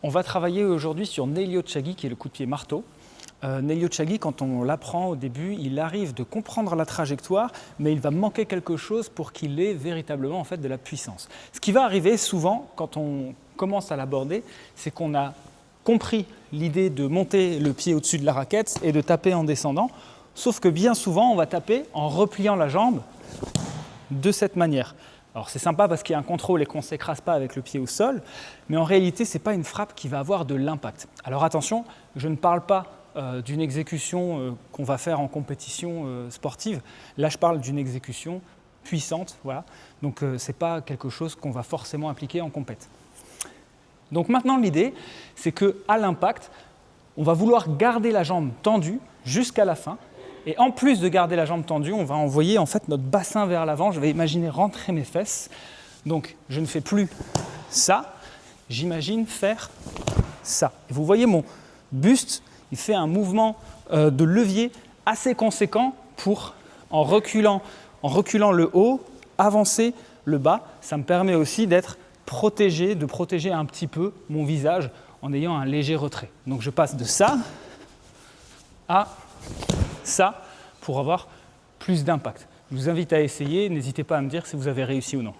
On va travailler aujourd'hui sur Neil Chagi, qui est le coup de pied marteau. Neil Chagi, quand on l'apprend au début, il arrive de comprendre la trajectoire, mais il va manquer quelque chose pour qu'il ait véritablement en fait, de la puissance. Ce qui va arriver souvent quand on commence à l'aborder, c'est qu'on a compris l'idée de monter le pied au-dessus de la raquette et de taper en descendant, sauf que bien souvent, on va taper en repliant la jambe de cette manière. Alors c'est sympa parce qu'il y a un contrôle et qu'on ne s'écrase pas avec le pied au sol, mais en réalité, ce n'est pas une frappe qui va avoir de l'impact. Alors attention, je ne parle pas d'une exécution qu'on va faire en compétition sportive. Là, je parle d'une exécution puissante. Voilà. Donc ce n'est pas quelque chose qu'on va forcément appliquer en compète. Donc maintenant, l'idée, c'est qu'à l'impact, on va vouloir garder la jambe tendue jusqu'à la fin. Et en plus de garder la jambe tendue, on va envoyer en fait notre bassin vers l'avant. Je vais imaginer rentrer mes fesses. Donc, je ne fais plus ça. J'imagine faire ça. Et vous voyez mon buste, il fait un mouvement de levier assez conséquent pour, en reculant le haut, avancer le bas. Ça me permet aussi d'être protégé, de protéger un petit peu mon visage en ayant un léger retrait. Donc, je passe de ça à ça pour avoir plus d'impact. Je vous invite à essayer, n'hésitez pas à me dire si vous avez réussi ou non.